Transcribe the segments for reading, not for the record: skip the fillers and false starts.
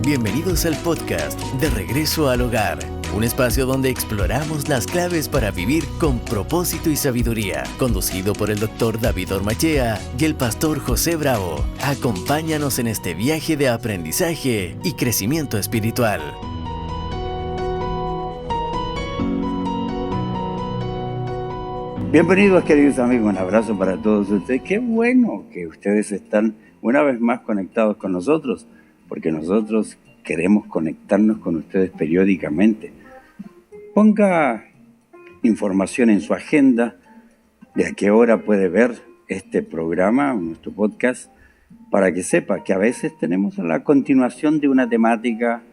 Bienvenidos al podcast De Regreso al Hogar, un espacio donde exploramos las claves para vivir con propósito y sabiduría, conducido por el Dr. David Ormachea y el pastor José Bravo. Acompáñanos en este viaje de aprendizaje y crecimiento espiritual. Bienvenidos, queridos amigos, un abrazo para todos ustedes. Qué bueno que ustedes están una vez más conectados con nosotros, porque nosotros queremos conectarnos con ustedes periódicamente. Ponga información en su agenda de a qué hora puede ver este programa, nuestro podcast, para que sepa que a veces tenemos la continuación de una temática,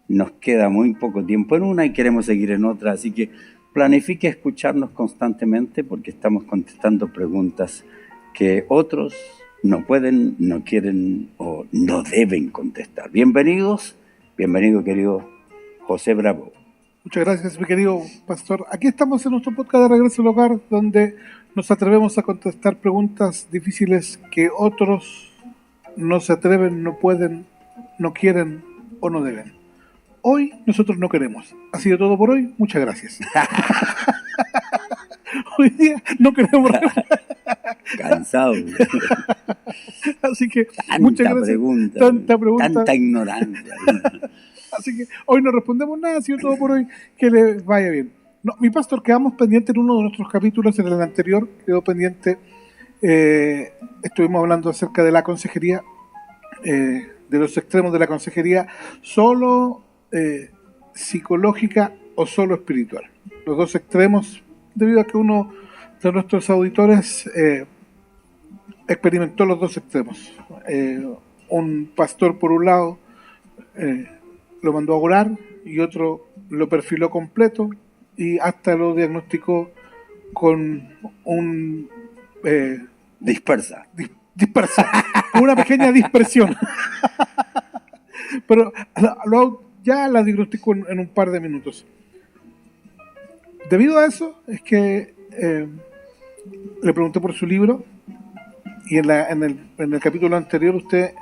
nos queda muy poco tiempo en una y queremos seguir en otra, así que planifique escucharnos constantemente porque estamos contestando preguntas que otros no pueden, no quieren o no deben contestar. Bienvenido querido José Bravo. Muchas gracias, mi querido pastor. Aquí estamos en nuestro podcast de Regreso al Hogar, donde nos atrevemos a contestar preguntas difíciles que otros no se atreven, no pueden, no quieren o no deben. Hoy nosotros no queremos. Ha sido todo por hoy. Muchas gracias. Hoy día no queremos. Cansado. Así que tanta muchas gracias. Tanta pregunta. Tanta ignorancia. Así que hoy no respondemos nada. Ha sido todo por hoy. Que les vaya bien. No, mi pastor, quedamos pendientes en uno de nuestros capítulos. En el anterior quedó pendiente. Estuvimos hablando acerca de la consejería, de los extremos de la consejería. Solo psicológica o solo espiritual. Los dos extremos, debido a que uno de nuestros auditores experimentó los dos extremos. Un pastor por un lado lo mandó a orar y otro lo perfiló completo y hasta lo diagnosticó con un dispersa, una pequeña dispersión. Pero ya la diagnosticó en un par de minutos. Debido a eso es que le pregunté por su libro y en el capítulo anterior usted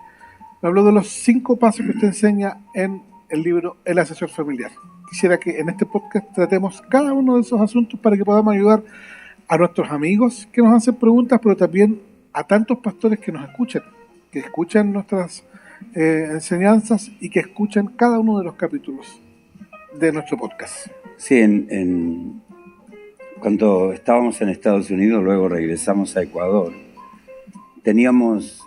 me habló de los 5 pasos que usted enseña en el libro El Asesor Familiar. Quisiera que en este podcast tratemos cada uno de esos asuntos para que podamos ayudar a nuestros amigos que nos hacen preguntas, pero también a tantos pastores que nos escuchan, que escuchan nuestras enseñanzas y que escuchan cada uno de los capítulos de nuestro podcast. Sí, cuando estábamos en Estados Unidos, luego regresamos a Ecuador, teníamos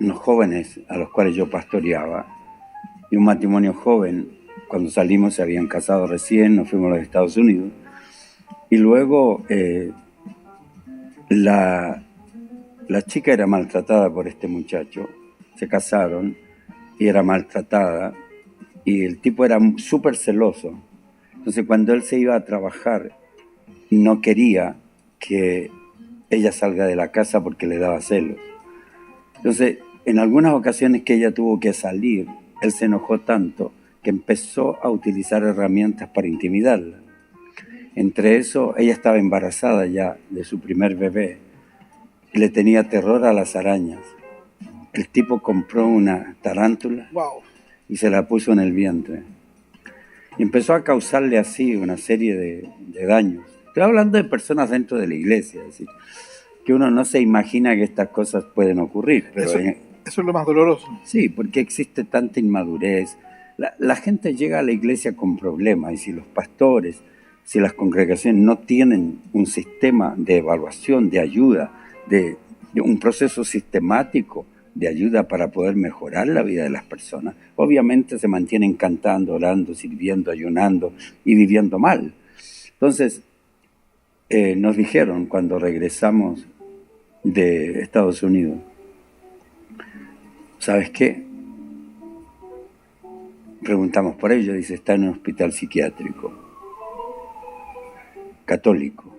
unos jóvenes a los cuales yo pastoreaba y un matrimonio joven. Cuando salimos se habían casado recién, nos fuimos a los Estados Unidos y luego la chica era maltratada por este muchacho. Se casaron y era maltratada y el tipo era súper celoso. Entonces cuando él se iba a trabajar no quería que ella salga de la casa porque le daba celos. Entonces en algunas ocasiones que ella tuvo que salir, él se enojó tanto que empezó a utilizar herramientas para intimidarla. Entre eso, ella estaba embarazada ya de su primer bebé y le tenía terror a las arañas. El tipo compró una tarántula y se la puso en el vientre. Y empezó a causarle así una serie de daños. Estoy hablando de personas dentro de la iglesia, es decir, que uno no se imagina que estas cosas pueden ocurrir. Pero eso es lo más doloroso. Sí, porque existe tanta inmadurez. La gente llega a la iglesia con problemas y si los pastores, si las congregaciones no tienen un sistema de evaluación, de ayuda, de un proceso sistemático de ayuda para poder mejorar la vida de las personas, obviamente se mantienen cantando, orando, sirviendo, ayunando y viviendo mal. Entonces, nos dijeron cuando regresamos de Estados Unidos, ¿sabes qué? Preguntamos por ello, dice, está en un hospital psiquiátrico, católico,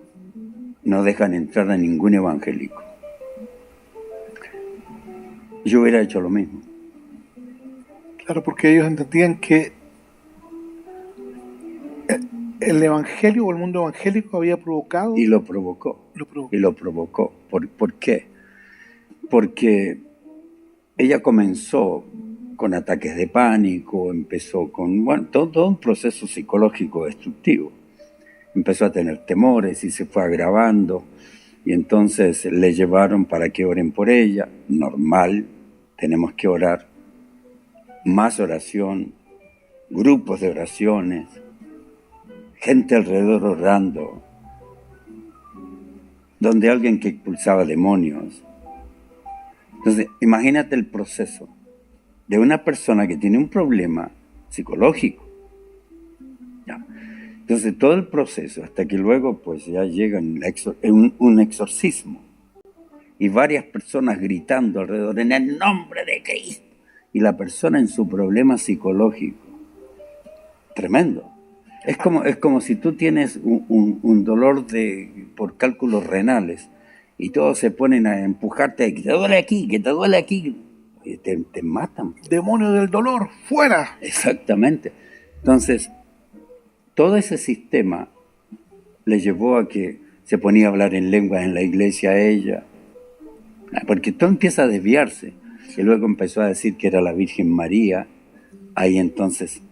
no dejan entrar a ningún evangélico. Yo hubiera hecho lo mismo. Claro, porque ellos entendían que el evangelio o el mundo evangélico había provocado... Y lo provocó. Y lo provocó. ¿Por qué? Porque ella comenzó con ataques de pánico, empezó con todo un proceso psicológico destructivo. Empezó a tener temores y se fue agravando, y entonces le llevaron para que oren por ella. Normal, tenemos que orar. Más oración, grupos de oraciones, gente alrededor orando, donde alguien que expulsaba demonios. Entonces, imagínate el proceso de una persona que tiene un problema psicológico. ¿Ya? Entonces, todo el proceso, hasta que luego pues ya llega un exorcismo, y varias personas gritando alrededor, en el nombre de Cristo, y la persona en su problema psicológico. Tremendo. Es como si tú tienes un dolor por cálculos renales, y todos se ponen a empujarte, que te duele aquí, que te duele aquí. Y te matan. Demonio del dolor, fuera. Exactamente. Entonces, todo ese sistema le llevó a que se ponía a hablar en lenguas en la iglesia a ella, porque todo empieza a desviarse. Y luego empezó a decir que era la Virgen María. Ahí entonces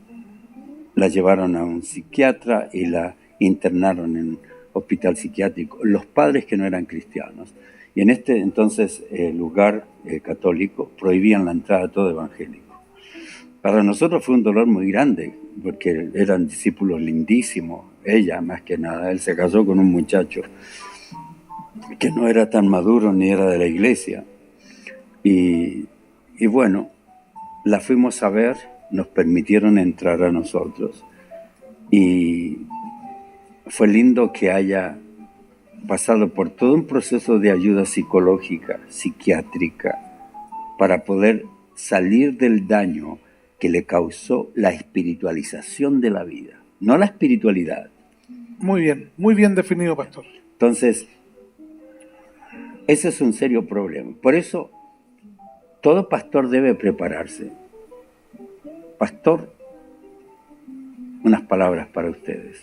la llevaron a un psiquiatra y la internaron en un hospital psiquiátrico, los padres que no eran cristianos. Y en este entonces lugar católico prohibían la entrada a todo evangélico. Para nosotros fue un dolor muy grande, porque eran discípulos lindísimos, ella más que nada. Él se casó con un muchacho que no era tan maduro ni era de la iglesia. Y bueno, la fuimos a ver, nos permitieron entrar a nosotros. Y fue lindo que haya pasado por todo un proceso de ayuda psicológica, psiquiátrica, para poder salir del daño que le causó la espiritualización de la vida, no la espiritualidad. Muy bien definido, pastor. Entonces, ese es un serio problema. Por eso, todo pastor debe prepararse. Pastor, unas palabras para ustedes.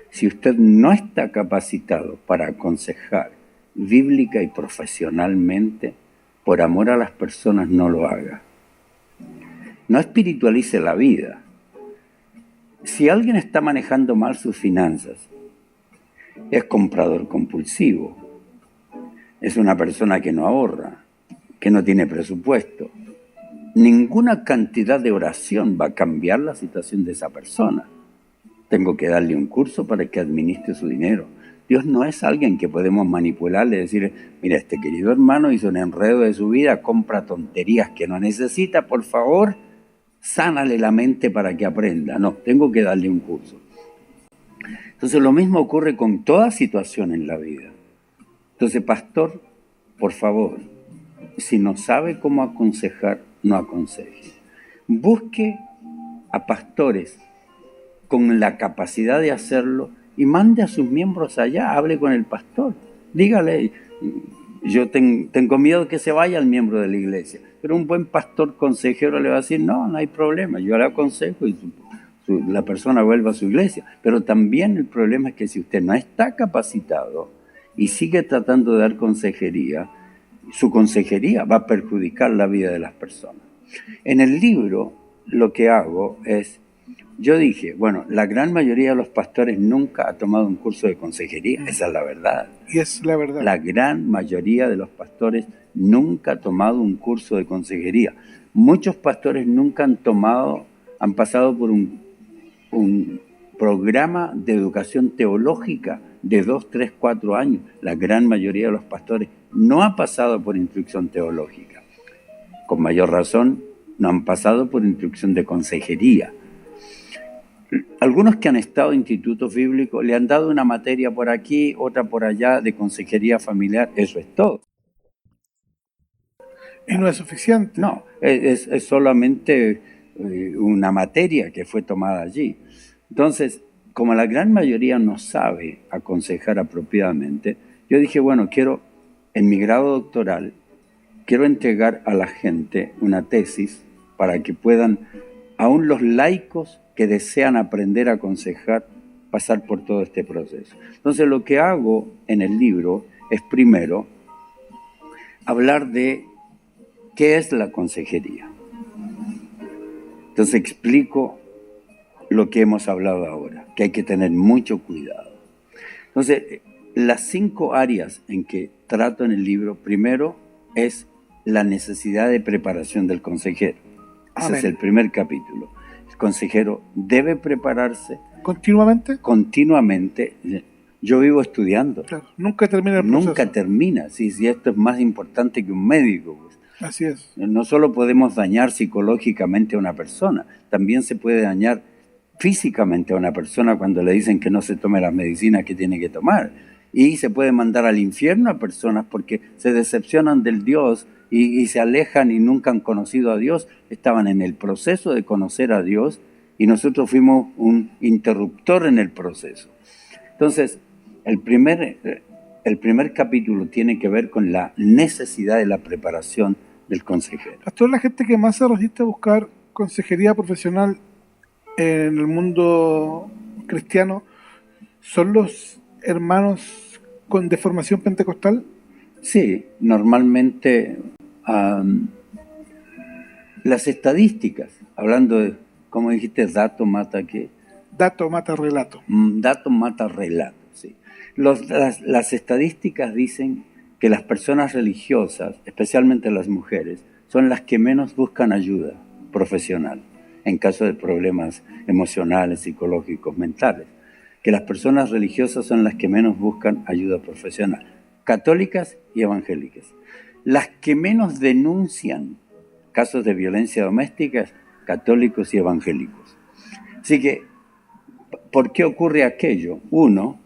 Si usted no está capacitado para aconsejar bíblica y profesionalmente, por amor a las personas no lo haga. No espiritualice la vida. Si alguien está manejando mal sus finanzas, es comprador compulsivo, es una persona que no ahorra, que no tiene presupuesto, ninguna cantidad de oración va a cambiar la situación de esa persona. Tengo que darle un curso para que administre su dinero. Dios no es alguien que podemos manipularle y decir, mira, este querido hermano hizo un enredo de su vida, compra tonterías que no necesita, por favor, sánale la mente para que aprenda. No, tengo que darle un curso. Entonces lo mismo ocurre con toda situación en la vida. Entonces, pastor, por favor, si no sabe cómo aconsejar, no aconseje. Busque a pastores con la capacidad de hacerlo y mande a sus miembros allá, hable con el pastor. Dígale, yo tengo miedo que se vaya el miembro de la iglesia, pero un buen pastor consejero le va a decir, no hay problema, yo le aconsejo y la persona vuelve a su iglesia. Pero también el problema es que si usted no está capacitado y sigue tratando de dar consejería, su consejería va a perjudicar la vida de las personas. En el libro lo que hago es, yo dije, bueno, la gran mayoría de los pastores nunca ha tomado un curso de consejería, esa es la verdad. Y es la verdad. La gran mayoría de los pastores nunca ha tomado un curso de consejería. Muchos pastores nunca han pasado por un programa de educación teológica de 2, 3, 4 años. La gran mayoría de los pastores no ha pasado por instrucción teológica. Con mayor razón, no han pasado por instrucción de consejería. Algunos que han estado en institutos bíblicos le han dado una materia por aquí, otra por allá de consejería familiar, eso es todo. Y no es suficiente. No, es solamente una materia que fue tomada allí. Entonces, como la gran mayoría no sabe aconsejar apropiadamente, yo dije, bueno, en mi grado doctoral, quiero entregar a la gente una tesis para que puedan, aún los laicos que desean aprender a aconsejar, pasar por todo este proceso. Entonces, lo que hago en el libro es primero hablar de qué es la consejería. Entonces explico lo que hemos hablado ahora, que hay que tener mucho cuidado. Entonces, las 5 áreas en que trato en el libro, primero es la necesidad de preparación del consejero. Ese es el primer capítulo. El consejero debe prepararse continuamente. Yo vivo estudiando. Claro, nunca termina el proceso. Nunca termina. Si esto es más importante que un médico. Pues. Así es. No solo podemos dañar psicológicamente a una persona, también se puede dañar físicamente a una persona cuando le dicen que no se tome las medicinas que tiene que tomar. Y se puede mandar al infierno a personas porque se decepcionan del Dios y se alejan y nunca han conocido a Dios. Estaban en el proceso de conocer a Dios y nosotros fuimos un interruptor en el proceso. Entonces, el primer capítulo tiene que ver con la necesidad de la preparación del consejero. Pastor, la gente que más se resiste a buscar consejería profesional en el mundo cristiano son los hermanos de formación pentecostal. Sí, normalmente las estadísticas, hablando de, como dijiste, dato mata qué. Dato mata relato. Dato mata relato, sí. Las estadísticas dicen que las personas religiosas, especialmente las mujeres, son las que menos buscan ayuda profesional en caso de problemas emocionales, psicológicos, mentales. Que las personas religiosas son las que menos buscan ayuda profesional, católicas y evangélicas. Las que menos denuncian casos de violencia doméstica, católicos y evangélicos. Así que, ¿por qué ocurre aquello? Uno,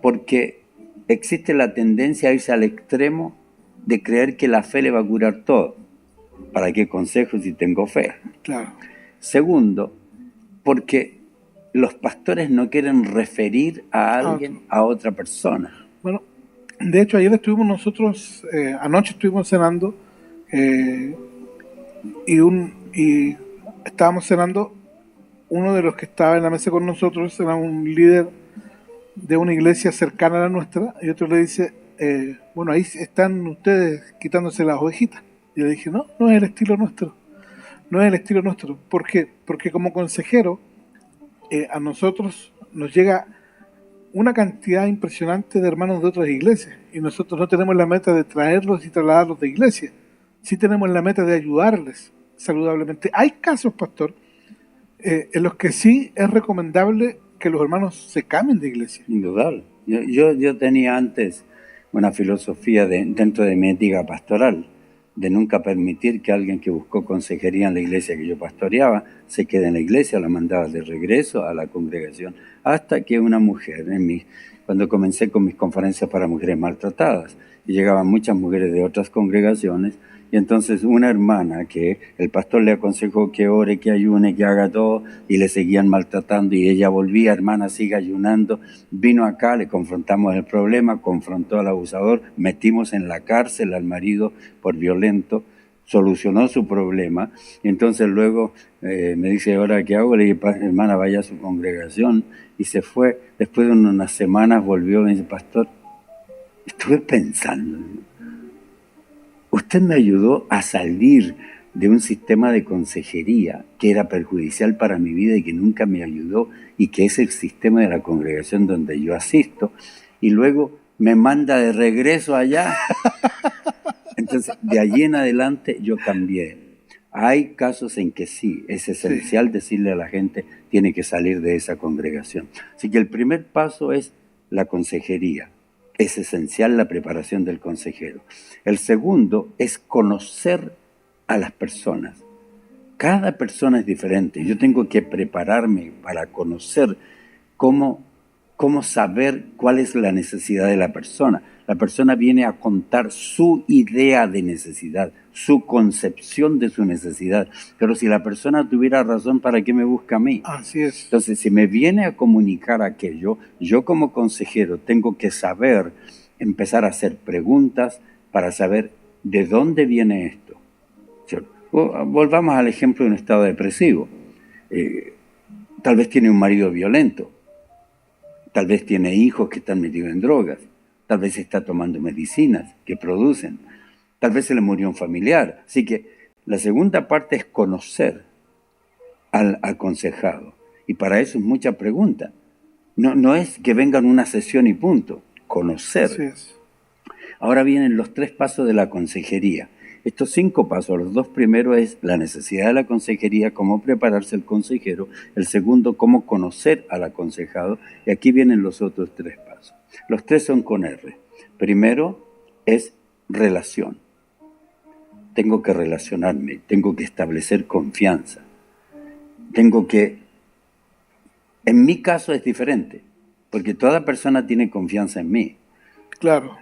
porque existe la tendencia a irse al extremo de creer que la fe le va a curar todo. ¿Para qué consejo si tengo fe? Claro. Segundo, porque los pastores no quieren referir a alguien a otra persona. Bueno, de hecho ayer estuvimos nosotros, anoche estuvimos cenando y estábamos cenando. Uno de los que estaba en la mesa con nosotros era un líder de una iglesia cercana a la nuestra y otro le dice, bueno, ahí están ustedes quitándose las ovejitas. Y le dije, no es el estilo nuestro. No es el estilo nuestro. ¿Por qué? Porque como consejero a nosotros nos llega una cantidad impresionante de hermanos de otras iglesias y nosotros no tenemos la meta de traerlos y trasladarlos de iglesia. Sí tenemos la meta de ayudarles saludablemente. Hay casos, pastor, en los que sí es recomendable que los hermanos se cambien de iglesia. Indudable. Yo tenía antes una filosofía dentro de mi ética pastoral, de nunca permitir que alguien que buscó consejería en la iglesia que yo pastoreaba se quede en la iglesia, la mandaba de regreso a la congregación, hasta que una mujer, cuando comencé con mis conferencias para mujeres maltratadas, y llegaban muchas mujeres de otras congregaciones, y entonces una hermana que el pastor le aconsejó que ore, que ayune, que haga todo, y le seguían maltratando, y ella volvía, hermana, siga ayunando, vino acá, le confrontamos el problema, confrontó al abusador, metimos en la cárcel al marido por violento, solucionó su problema, y entonces luego me dice, ¿ahora qué hago? Le dije, hermana, vaya a su congregación, y se fue. Después de unas semanas volvió y me dice, pastor, estuve pensando, usted me ayudó a salir de un sistema de consejería que era perjudicial para mi vida y que nunca me ayudó, y que es el sistema de la congregación donde yo asisto, y luego me manda de regreso allá. Entonces, de allí en adelante yo cambié. Hay casos en que sí, es esencial decirle a la gente, tiene que salir de esa congregación. Así que el primer paso es la consejería. Es esencial la preparación del consejero. El segundo es conocer a las personas. Cada persona es diferente. Yo tengo que prepararme para conocer cómo saber cuál es la necesidad de la persona. La persona viene a contar su idea de necesidad, su concepción de su necesidad. Pero si la persona tuviera razón, ¿para qué me busca a mí? Así es. Entonces, si me viene a comunicar aquello, yo como consejero tengo que saber, empezar a hacer preguntas para saber de dónde viene esto. Volvamos al ejemplo de un estado depresivo. Tal vez tiene un marido violento. Tal vez tiene hijos que están metidos en drogas. Tal vez está tomando medicinas que producen. Tal vez se le murió un familiar. Así que la segunda parte es conocer al aconsejado. Y para eso es mucha pregunta. No es que vengan una sesión y punto, conocer. Así es. Ahora vienen los 3 pasos de la consejería. Estos 5 pasos, los 2 primeros es la necesidad de la consejería, cómo prepararse el consejero. El segundo, cómo conocer al aconsejado. Y aquí vienen los otros 3 pasos. Los 3 son con R. Primero es relación. Tengo que relacionarme, tengo que establecer confianza. Tengo que... En mi caso es diferente, porque toda persona tiene confianza en mí. Claro.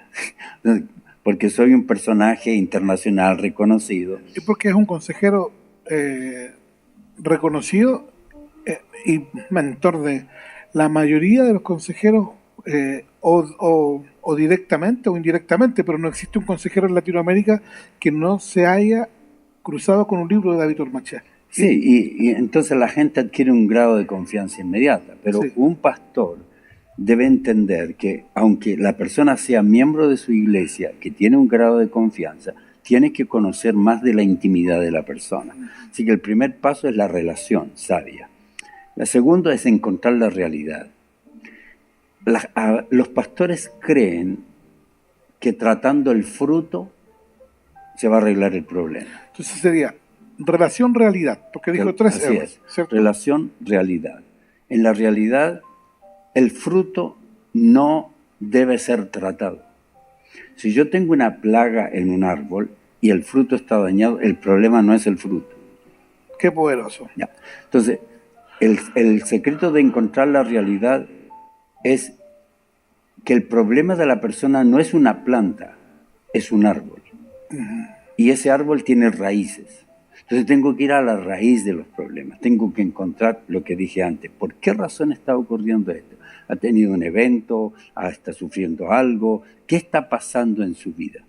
Porque soy un personaje internacional reconocido. Y porque es un consejero reconocido y mentor de la mayoría de los consejeros, o directamente o indirectamente, pero no existe un consejero en Latinoamérica que no se haya cruzado con un libro de David Ormachea. Sí, y entonces la gente adquiere un grado de confianza inmediata, pero Sí. un pastor debe entender que aunque la persona sea miembro de su iglesia, que tiene un grado de confianza, tiene que conocer más de la intimidad de la persona. Así que el primer paso es la relación sabia. La segunda es encontrar la realidad. Los pastores creen que tratando el fruto se va a arreglar el problema. Entonces sería relación-realidad, porque dijo 3 Así R's, es, ¿cierto? relación-realidad. En la realidad, el fruto no debe ser tratado. Si yo tengo una plaga en un árbol y el fruto está dañado, el problema no es el fruto. Qué poderoso. Ya. Entonces, el secreto de encontrar la realidad es que el problema de la persona no es una planta, es un árbol. Y ese árbol tiene raíces. Entonces tengo que ir a la raíz de los problemas, tengo que encontrar lo que dije antes. ¿Por qué razón está ocurriendo esto? ¿Ha tenido un evento? ¿Está sufriendo algo? ¿Qué está pasando en su vida?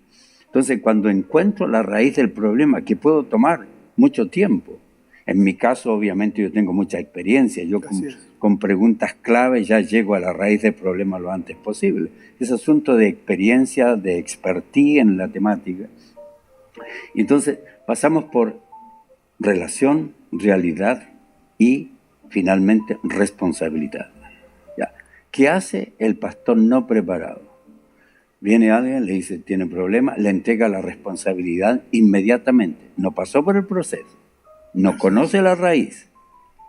Entonces cuando encuentro la raíz del problema, que puedo tomar mucho tiempo, en mi caso obviamente yo tengo mucha experiencia, yo con preguntas clave ya llego a la raíz del problema lo antes posible. Es asunto de experiencia, de expertise en la temática. Y entonces pasamos por relación, realidad y finalmente responsabilidad. ¿Ya? ¿Qué hace el pastor no preparado? Viene alguien, le dice, tiene problema, le entrega la responsabilidad inmediatamente. No pasó por el proceso, no conoce la raíz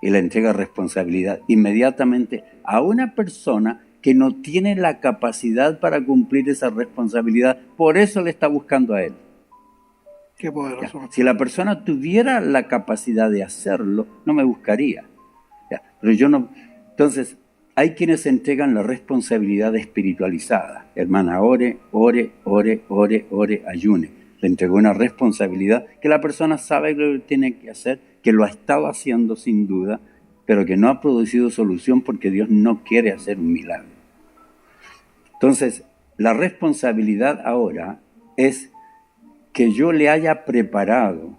y le entrega responsabilidad inmediatamente a una persona que no tiene la capacidad para cumplir esa responsabilidad. Por eso le está buscando a él. Qué poderoso. Ya. Si la persona tuviera la capacidad de hacerlo, no me buscaría. Ya. Pero yo no. Entonces, hay quienes entregan la responsabilidad espiritualizada. Hermana, ore, ayune. Le entregó una responsabilidad que la persona sabe lo que tiene que hacer, que lo ha estado haciendo sin duda, pero que no ha producido solución porque Dios no quiere hacer un milagro. Entonces, la responsabilidad ahora es que yo le haya preparado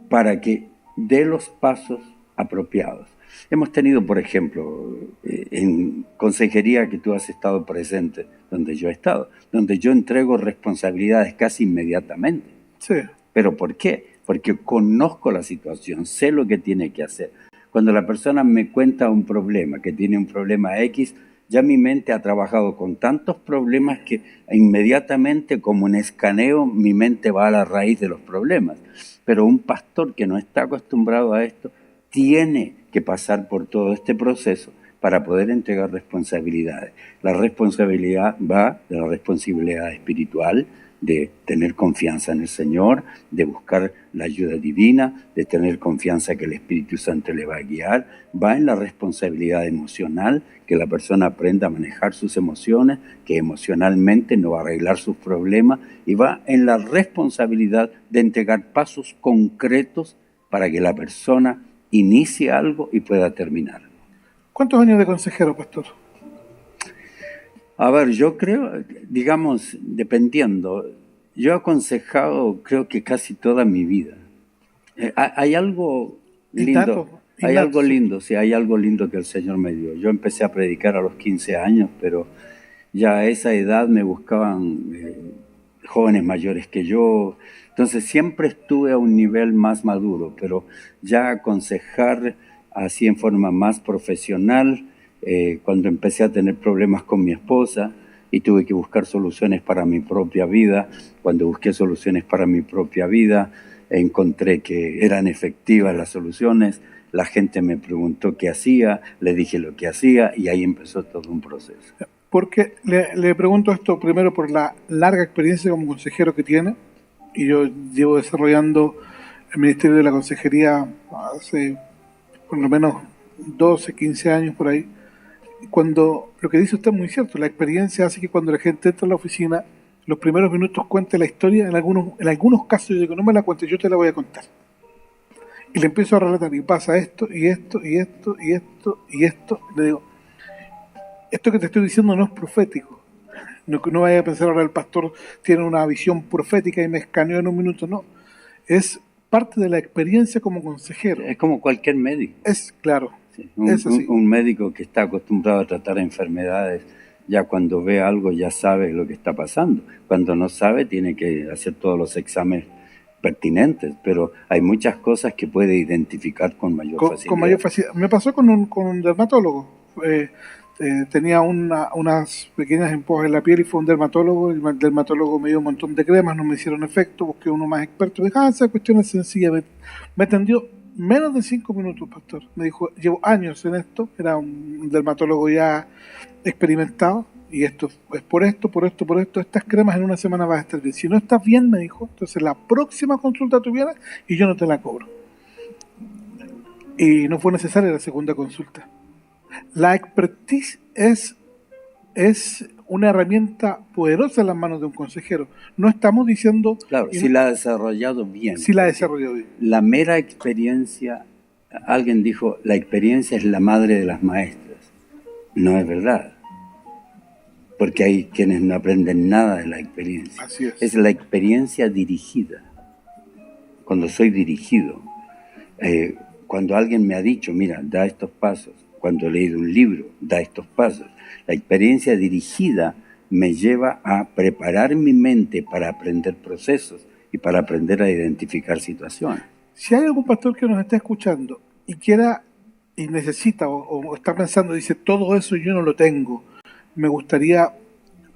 para que dé los pasos apropiados. Hemos tenido, por ejemplo, en consejería que tú has estado presente, donde yo he estado, donde yo entrego responsabilidades casi inmediatamente. Sí. ¿Pero por qué? Porque conozco la situación, sé lo que tiene que hacer. Cuando la persona me cuenta un problema, que tiene un problema X, ya mi mente ha trabajado con tantos problemas que inmediatamente, como un escaneo, mi mente va a la raíz de los problemas. Pero un pastor que no está acostumbrado a esto, tiene que pasar por todo este proceso para poder entregar responsabilidades. La responsabilidad va de la responsabilidad espiritual, de tener confianza en el Señor, de buscar la ayuda divina, de tener confianza que el Espíritu Santo le va a guiar. Va en la responsabilidad emocional, que la persona aprenda a manejar sus emociones, que emocionalmente no va a arreglar sus problemas, y va en la responsabilidad de entregar pasos concretos para que la persona inicie algo y pueda terminar. ¿Cuántos años de consejero, pastor? A ver, yo creo, digamos, dependiendo, yo he aconsejado creo que casi toda mi vida. Hay algo lindo, algo lindo, sí, hay algo lindo que el Señor me dio. Yo empecé a predicar a los 15 años, pero ya a esa edad me buscaban jóvenes mayores que yo. Entonces siempre estuve a un nivel más maduro, pero ya aconsejar así en forma más profesional, cuando empecé a tener problemas con mi esposa y tuve que buscar soluciones para mi propia vida, cuando busqué soluciones para mi propia vida, encontré que eran efectivas las soluciones, la gente me preguntó qué hacía, le dije lo que hacía y ahí empezó todo un proceso. Porque le pregunto esto primero por la larga experiencia como consejero que tiene, y yo llevo desarrollando el Ministerio de la Consejería hace por lo menos 12, 15 años por ahí. Cuando lo que dice usted es muy cierto, la experiencia hace que cuando la gente entra a la oficina, los primeros minutos cuente la historia, en algunos casos yo digo, no me la cuentes, yo te la voy a contar. Y le empiezo a relatar, y pasa esto, y esto, y esto, y esto, y esto. Le digo, esto que te estoy diciendo no es profético. No vaya a pensar ahora el pastor tiene una visión profética y me escaneó en un minuto, no. Es parte de la experiencia como consejero. Es como cualquier médico. Es claro. Sí, Es así. un médico que está acostumbrado a tratar enfermedades, ya cuando ve algo ya sabe lo que está pasando. Cuando no sabe tiene que hacer todos los exámenes pertinentes, pero hay muchas cosas que puede identificar con mayor facilidad. Con mayor facilidad. Me pasó con un dermatólogo. Tenía unas pequeñas empujas en la piel y fue un dermatólogo. El dermatólogo me dio un montón de cremas, no me hicieron efecto. Busqué uno más experto. Me dijo, esa cuestión es sencilla. Me atendió menos de 5 minutos, pastor. Me dijo, llevo años en esto. Era un dermatólogo ya experimentado. Y esto es por esto. Estas cremas en una semana vas a estar bien. Si no estás bien, me dijo, entonces la próxima consulta tú vienes y yo no te la cobro. Y no fue necesaria la segunda consulta. La expertise es una herramienta poderosa en las manos de un consejero. No estamos diciendo... Claro, si la ha desarrollado bien. Si la ha desarrollado bien. La mera experiencia, alguien dijo, la experiencia es la madre de las maestras. No es verdad. Porque hay quienes no aprenden nada de la experiencia. Así es. Es la experiencia dirigida. Cuando soy dirigido, cuando alguien me ha dicho, mira, da estos pasos. Cuando he leído un libro, da estos pasos. La experiencia dirigida me lleva a preparar mi mente para aprender procesos y para aprender a identificar situaciones. Si hay algún pastor que nos está escuchando y quiera y necesita o está pensando, dice, todo eso yo no lo tengo, me gustaría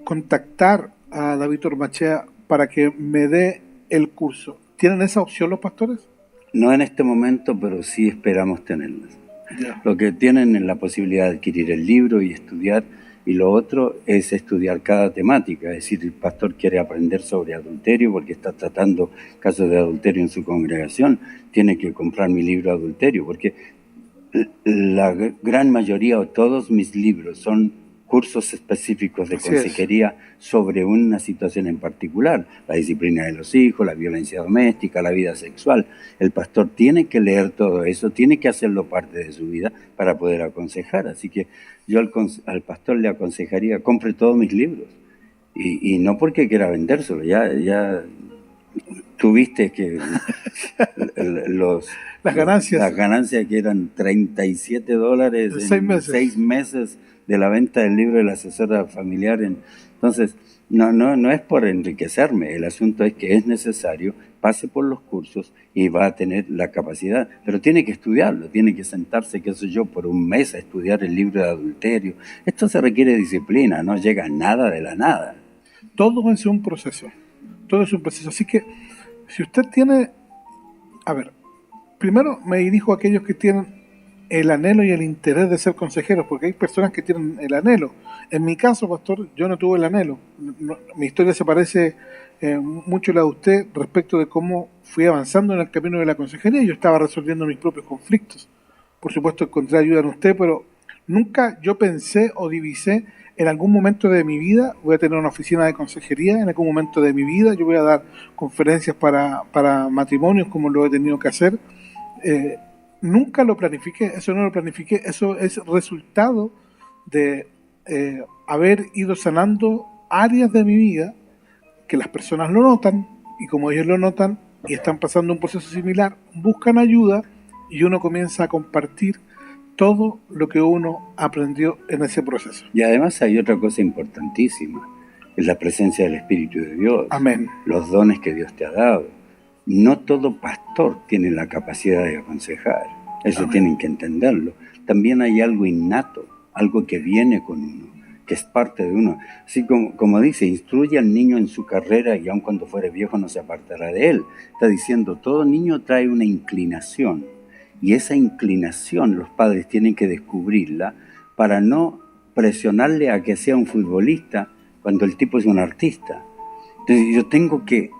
contactar a David Ormachea para que me dé el curso. ¿Tienen esa opción los pastores? No en este momento, pero sí esperamos tenerlas. Yeah. Lo que tienen es la posibilidad de adquirir el libro y estudiar, y lo otro es estudiar cada temática. Es decir, el pastor quiere aprender sobre adulterio porque está tratando casos de adulterio en su congregación, tiene que comprar mi libro Adulterio, porque la gran mayoría o todos mis libros son cursos específicos de consejería sobre una situación en particular, la disciplina de los hijos, la violencia doméstica, la vida sexual. El pastor tiene que leer todo eso, tiene que hacerlo parte de su vida para poder aconsejar. Así que yo al pastor le aconsejaría, compre todos mis libros. Y no porque quiera vendérselo, ya tuviste que las ganancias que eran $37 en 6 meses de la venta del libro del asesor familiar. Entonces, no es por enriquecerme, el asunto es que es necesario, pase por los cursos y va a tener la capacidad, pero tiene que estudiarlo, tiene que sentarse, qué sé yo, por un mes a estudiar el libro de adulterio. Esto se requiere disciplina, no llega nada de la nada. Todo es un proceso, así que si usted tiene, a ver, primero me dirijo a aquellos que tienen el anhelo y el interés de ser consejeros, porque hay personas que tienen el anhelo. En mi caso, pastor, yo no tuve el anhelo. Mi historia se parece mucho a la de usted respecto de cómo fui avanzando en el camino de la consejería. Yo estaba resolviendo mis propios conflictos. Por supuesto, encontré ayuda en usted, pero nunca yo pensé o divisé en algún momento de mi vida voy a tener una oficina de consejería, en algún momento de mi vida yo voy a dar conferencias para matrimonios como lo he tenido que hacer. Nunca lo planifiqué, eso no lo planifiqué, eso es resultado de haber ido sanando áreas de mi vida que las personas lo notan, y como ellos lo notan y están pasando un proceso similar, buscan ayuda y uno comienza a compartir todo lo que uno aprendió en ese proceso. Y además hay otra cosa importantísima, es la presencia del Espíritu de Dios. Amén. Los dones que Dios te ha dado. No todo pastor tiene la capacidad de aconsejar. Eso Amén. Tienen que entenderlo. También hay algo innato, algo que viene con uno, que es parte de uno. Así como dice, instruye al niño en su carrera y aun cuando fuere viejo no se apartará de él. Está diciendo, todo niño trae una inclinación. Y esa inclinación los padres tienen que descubrirla para no presionarle a que sea un futbolista cuando el tipo es un artista. Entonces yo tengo que,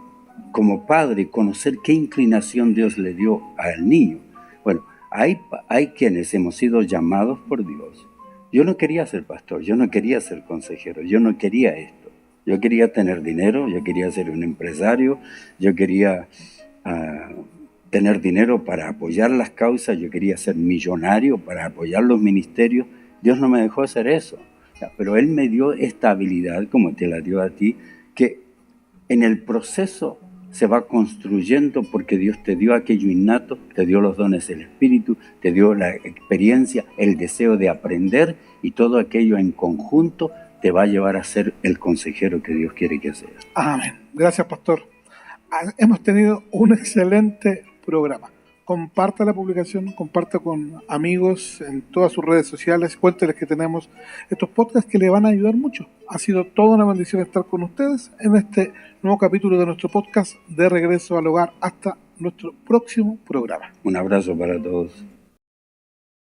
como padre, conocer qué inclinación Dios le dio al niño. Bueno, hay quienes hemos sido llamados por Dios. Yo no quería ser pastor, yo no quería ser consejero, yo no quería esto. Yo quería tener dinero, yo quería ser un empresario, yo quería tener dinero para apoyar las causas, yo quería ser millonario para apoyar los ministerios. Dios no me dejó hacer eso. Pero Él me dio esta habilidad, como te la dio a ti, que en el proceso se va construyendo porque Dios te dio aquello innato, te dio los dones del Espíritu, te dio la experiencia, el deseo de aprender, y todo aquello en conjunto te va a llevar a ser el consejero que Dios quiere que seas. Amén. Gracias, pastor. Hemos tenido un excelente programa. Comparta la publicación, comparta con amigos en todas sus redes sociales, cuénteles que tenemos estos podcasts que le van a ayudar mucho. Ha sido toda una bendición estar con ustedes en este nuevo capítulo de nuestro podcast De Regreso al Hogar. Hasta nuestro próximo programa. Un abrazo para todos.